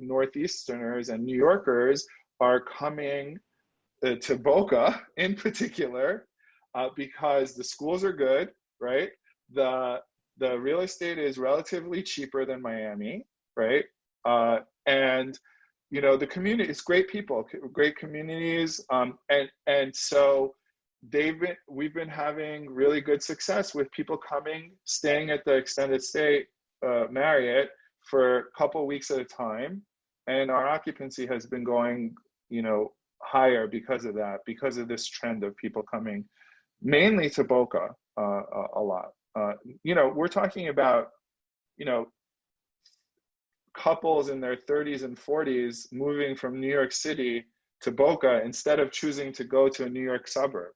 Northeasterners and New Yorkers are coming to Boca in particular, because the schools are good, right? The real estate is relatively cheaper than Miami, right? And the community, it's great people, great communities, and so we've been having really good success with people coming, staying at the extended stay Marriott for a couple of weeks at a time, and our occupancy has been going, higher because of that, because of this trend of people coming mainly to Boca a lot. We're talking about, couples in their 30s and 40s moving from New York City to Boca instead of choosing to go to a New York suburb,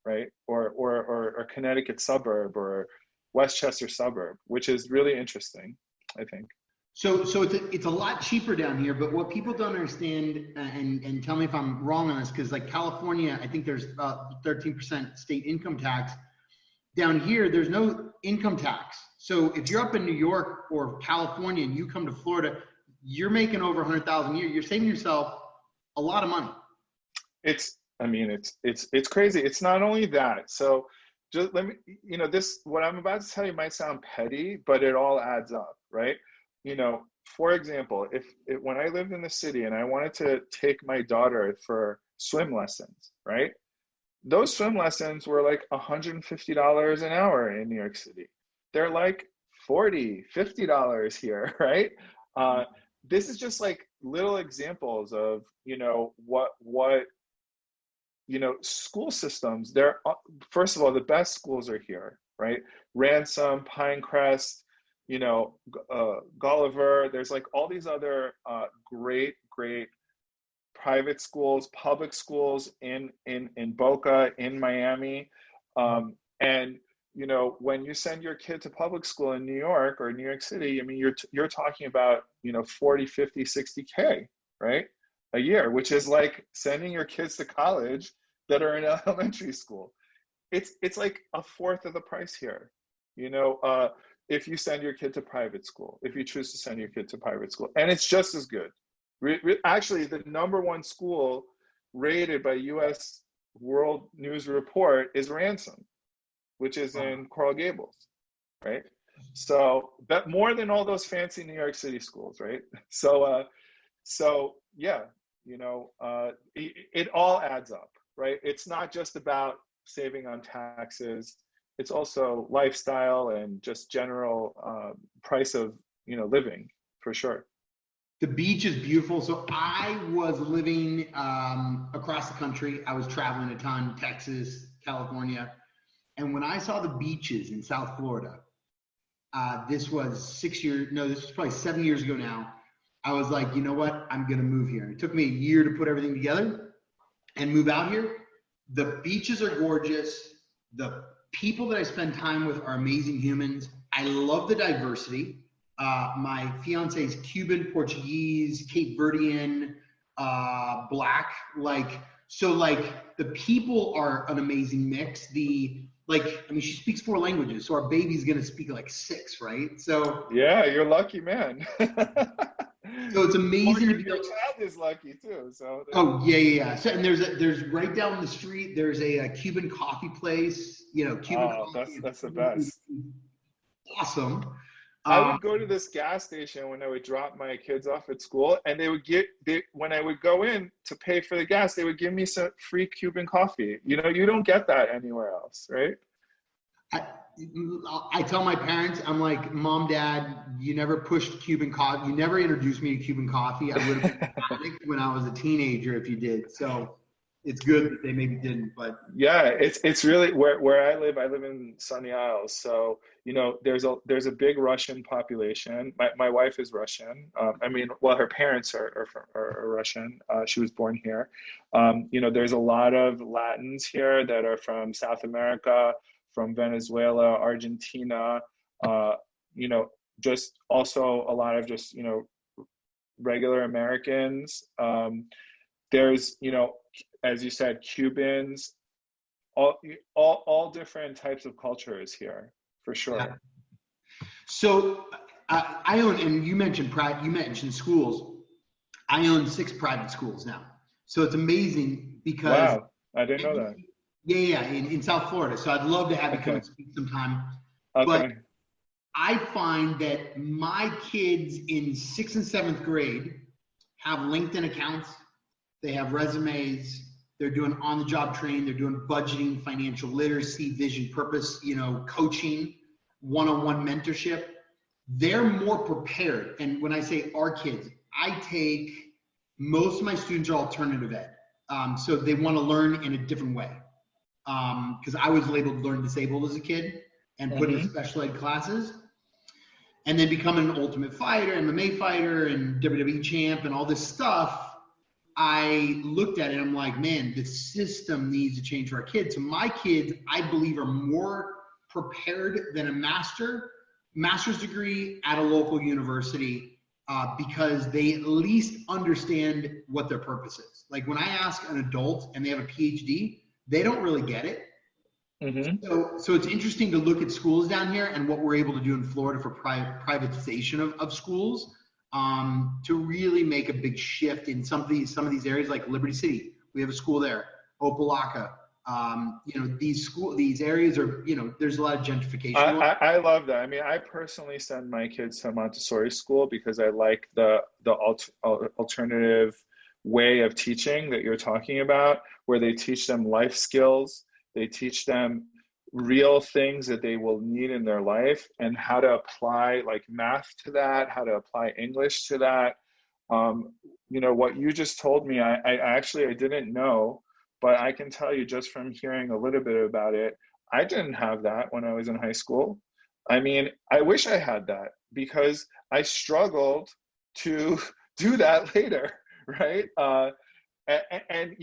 right? Or a Connecticut suburb or Westchester suburb, which is really interesting, I think. So it's a lot cheaper down here, but what people don't understand, and tell me if I'm wrong on this, because like California, I think there's about 13% state income tax. Down here, there's no income tax. So if you're up in New York or California and you come to Florida, you're making over 100,000 a year. You're saving yourself a lot of money. It's crazy. It's not only that. So just let me, what I'm about to tell you might sound petty, but it all adds up, right? For example, if when I lived in the city and I wanted to take my daughter for swim lessons, right? Those swim lessons were like $150 an hour in New York City. They're like $40, $50 here, right? This is just like little examples of, what school systems. They're, first of all, the best schools are here, right? Ransom, Pinecrest, Gulliver. There's like all these other great private schools, public schools in Boca, in Miami. And when you send your kid to public school in New York or New York City, I mean, you're talking about 40, 50, 60K, right, a year, which is like sending your kids to college that are in elementary school. It's like a fourth of the price here. If you send your kid to private school, if you choose to send your kid to private school, and it's just as good. Actually, the #1 school rated by U.S. World News Report is Ransom, which is in Coral Gables, right? So that more than all those fancy New York City schools, right? So yeah, it all adds up, right? It's not just about saving on taxes. It's also lifestyle and just general price of living, for sure. The beach is beautiful. So I was living across the country. I was traveling a ton, Texas, California. And when I saw the beaches in South Florida, this was this was probably 7 years ago now. I was like, you know what? I'm going to move here. It took me a year to put everything together and move out here. The beaches are gorgeous. The people that I spend time with are amazing humans. I love the diversity. My fiance is Cuban, Portuguese, Cape Verdean, Black. So the people are an amazing mix. She speaks 4 languages, so our baby's gonna speak like 6, right? So yeah, you're lucky, man. So it's amazing. Your child is lucky too. So oh yeah. So and there's right down the street. There's a Cuban coffee place. Cuban coffee. That's the best. Awesome. I would go to this gas station when I would drop my kids off at school, and when I would go in to pay for the gas, they would give me some free Cuban coffee. You don't get that anywhere else, right? I tell my parents, I'm like, Mom, Dad, you never pushed Cuban coffee. You never introduced me to Cuban coffee. I would have been addict when I was a teenager if you did. So it's good that they maybe didn't, but yeah, it's really where I live in Sunny Isles. So, there's a big Russian population. My wife is Russian. Her parents are Russian. She was born here. There's a lot of Latins here that are from South America, from Venezuela, Argentina, just also a lot of just, regular Americans. There's, as you said, Cubans, all different types of cultures here, for sure. Yeah. So I own, and you mentioned schools. I own 6 private schools now. So it's amazing because Wow, I didn't know that. yeah, in South Florida. So I'd love to have you come Okay. and speak sometime. But Okay. I find that my kids in 6th and 7th grade have LinkedIn accounts, they have resumes, they're doing on-the-job training, they're doing budgeting, financial literacy, vision, purpose, coaching, one-on-one mentorship. They're more prepared. And when I say our kids, I take most of my students are alternative ed. So they want to learn in a different way. Because I was labeled learn disabled as a kid and put in special ed classes. And then becoming an ultimate fighter, MMA fighter, and WWE champ, and all this stuff, I looked at it and I'm like, man, the system needs to change for our kids. So my kids, I believe, are more prepared than a master's degree at a local university because they at least understand what their purpose is. Like when I ask an adult and they have a PhD, they don't really get it. So it's interesting to look at schools down here and what we're able to do in Florida for privatization of schools to really make a big shift in some of these areas like Liberty City. We have a school there, Opelika. These areas are, there's a lot of gentrification. I love that. I mean, I personally send my kids to Montessori school because I like the alternative way of teaching that you're talking about, where they teach them life skills. They teach them real things that they will need in their life and how to apply like math to that, how to apply English to that. What you just told me, I didn't know, but I can tell you just from hearing a little bit about it, I didn't have that when I was in high school. I mean, I wish I had that because I struggled to do that later, right? And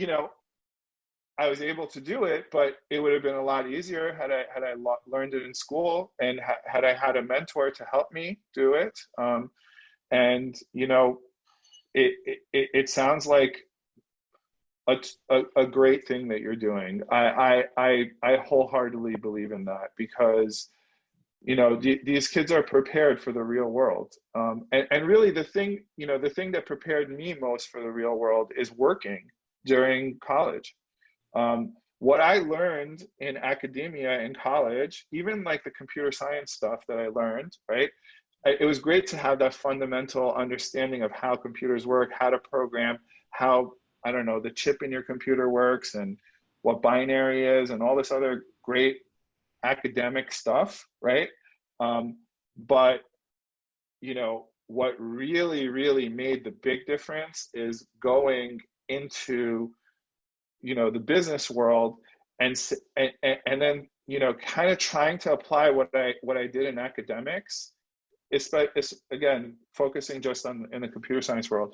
I was able to do it, but it would have been a lot easier had I learned it in school and had I had a mentor to help me do it. It sounds like a great thing that you're doing. I wholeheartedly believe in that because these kids are prepared for the real world. And really the thing that prepared me most for the real world is working during college. What I learned in academia in college, even like the computer science stuff that I learned, right? It was great to have that fundamental understanding of how computers work, how to program, how, I don't know, the chip in your computer works and what binary is and all this other great academic stuff, right? But, what really, really made the big difference is going into the business world and then kind of trying to apply what I did in academics, it's again focusing just in the computer science world,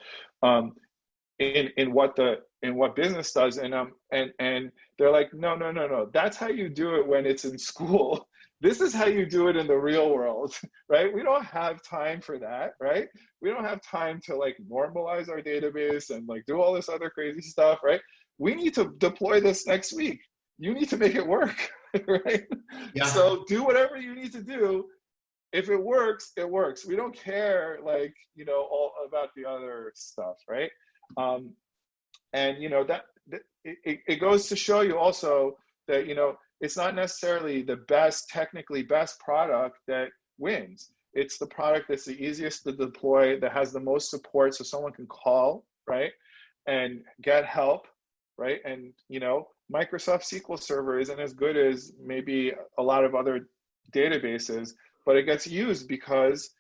in what business does, and they're like, no, that's how you do it when it's in school. This is how you do it in the real world, right? We don't have time for that, right? We don't have time to like normalize our database and like do all this other crazy stuff, right? We need to deploy this next week. You need to make it work, right? Yeah. So do whatever you need to do. If it works, it works. We don't care, like, all about the other stuff, right? That it goes to show you also that, it's not necessarily the technically best product that wins. It's the product that's the easiest to deploy, that has the most support so someone can call, right? And get help. Right. And, Microsoft SQL Server isn't as good as maybe a lot of other databases, but it gets used because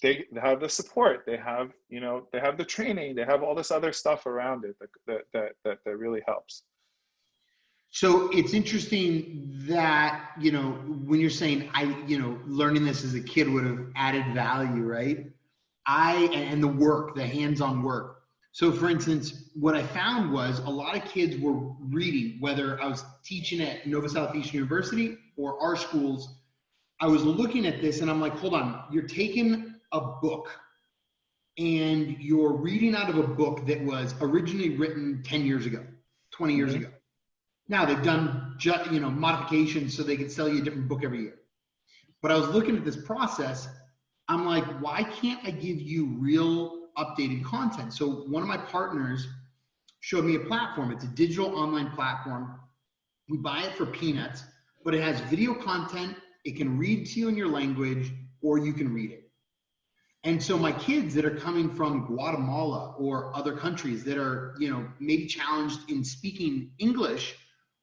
they have the support, they have the training, they have all this other stuff around it that really helps. So it's interesting that, when you're saying learning this as a kid would have added value, right? And the hands-on work. So for instance, what I found was a lot of kids were reading, whether I was teaching at Nova Southeastern University or our schools, I was looking at this and I'm like, hold on, you're taking a book and you're reading out of a book that was originally written 10 years ago, 20 years ago. Now they've done modifications so they can sell you a different book every year. But I was looking at this process, I'm like, why can't I give you real updated content. So one of my partners showed me a platform. It's a digital online platform. We buy it for peanuts, but it has video content. It can read to you in your language, or you can read it. And so my kids that are coming from Guatemala or other countries that are, you know, maybe challenged in speaking English,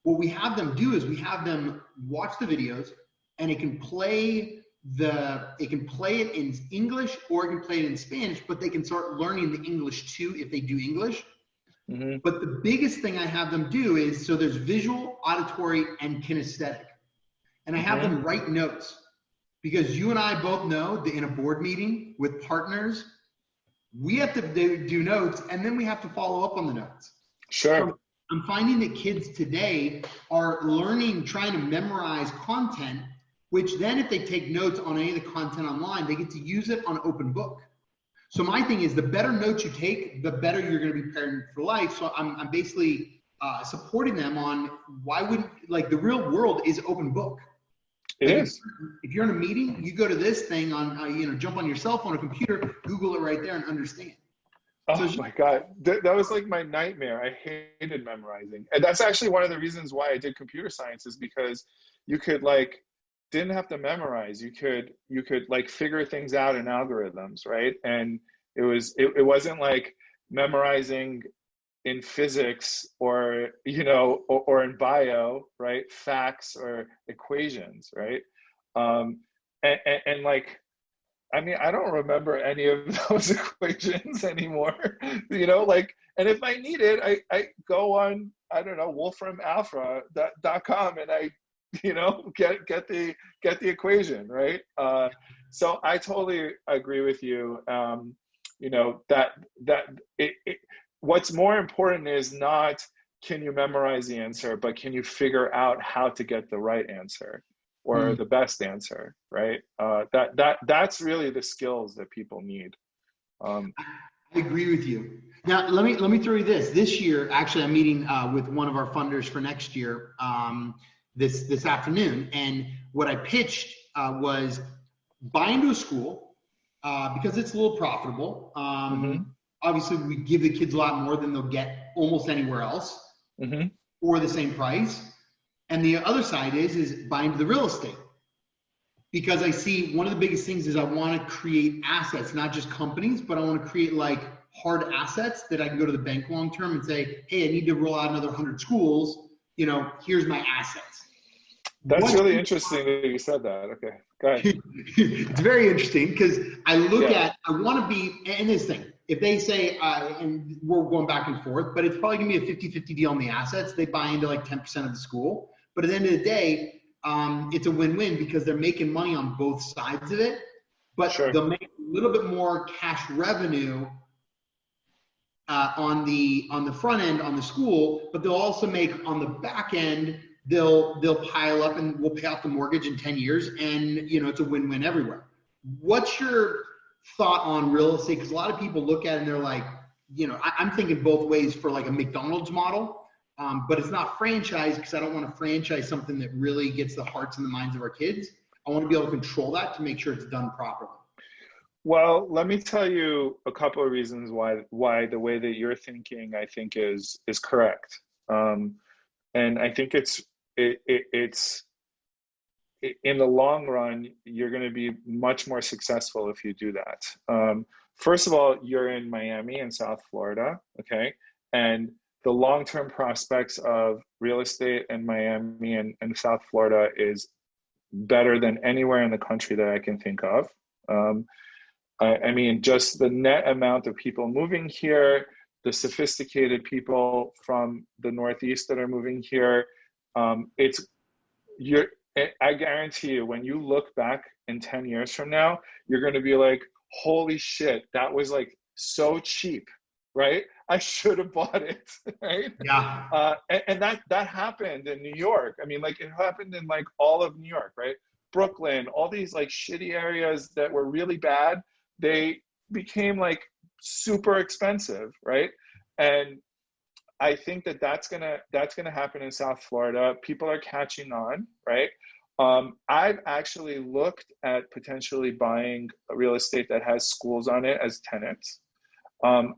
what we have them do is we have them watch the videos, and it can play it in English, or it can play it in Spanish, but they can start learning the English too if they do English. Mm-hmm. But the biggest thing I have them do is, so there's visual, auditory, and kinesthetic. And I have them write notes, because you and I both know that in a board meeting with partners, we have to do notes, and then we have to follow up on the notes. Sure. So I'm finding that kids today are learning, trying to memorize content, which then if they take notes on any of the content online, they get to use it on open book. So my thing is, the better notes you take, the better you're going to be prepared for life. So I'm basically supporting them on why wouldn't, like, the real world is open book. It like is. if you're in a meeting, you go to this thing on, you know, jump on your cell phone or computer, Google it right there and understand. Oh my God. That was like my nightmare. I hated memorizing. And that's actually one of the reasons why I did computer science, is because you could didn't have to memorize. You could like figure things out in algorithms, right? And it wasn't like memorizing in physics or, you know, or in bio, right? Facts or equations, right? And like, I mean, I don't remember any of those equations anymore, you know, like, and if I need it, I go on, I don't know, wolframalpha.com, and I, you know, get the equation, right? So I totally agree with you. You know, what's more important is not, can you memorize the answer, but can you figure out how to get the right answer, or the best answer, right? That's really the skills that people need. I agree with you. Now, let me throw you this. This year, actually, I'm meeting with one of our funders for next year this afternoon, and what I pitched was buy into a school because it's a little profitable. Obviously, we give the kids a lot more than they'll get almost anywhere else for the same price. And the other side is buy into the real estate, because I see one of the biggest things is I want to create assets, not just companies, but I want to create like hard assets that I can go to the bank long term and say, hey, I need to roll out another 100 schools. You know, here's my assets. That's really interesting that you said that. Okay, go ahead. It's very interesting, because I look at, I want to be in this thing. If they say, and we're going back and forth, but it's probably gonna be a 50-50 deal on the assets. They buy into like 10% of the school. But at the end of the day, it's a win-win, because they're making money on both sides of it, but they'll make a little bit more cash revenue on the front end on the school, but they'll also make on the back end, they'll pile up and we'll pay off the mortgage in 10 years, and you know, it's a win-win everywhere. What's your thought on real estate? Because a lot of people look at it and they're like, you know, I'm thinking both ways for like a McDonald's model. But it's not franchise, because I don't want to franchise something that really gets the hearts and the minds of our kids. I want to be able to control that to make sure it's done properly. Well, let me tell you a couple of reasons why the way that you're thinking, I think, is correct. And I think it's in the long run, you're going to be much more successful if you do that. First of all, you're in Miami and South Florida, okay? And the long-term prospects of real estate in Miami and South Florida is better than anywhere in the country that I can think of. I mean, just the net amount of people moving here, the sophisticated people from the Northeast that are moving here, I guarantee you, when you look back in 10 years from now, you're going to be like, holy shit, that was like so cheap, right? I should have bought it, right? Yeah. And that happened in New York. I mean, like, it happened in like all of New York, right? Brooklyn, all these like shitty areas that were really bad, they became like super expensive, right? And I think that's gonna happen in South Florida. People are catching on, right? I've actually looked at potentially buying real estate that has schools on it as tenants. Um,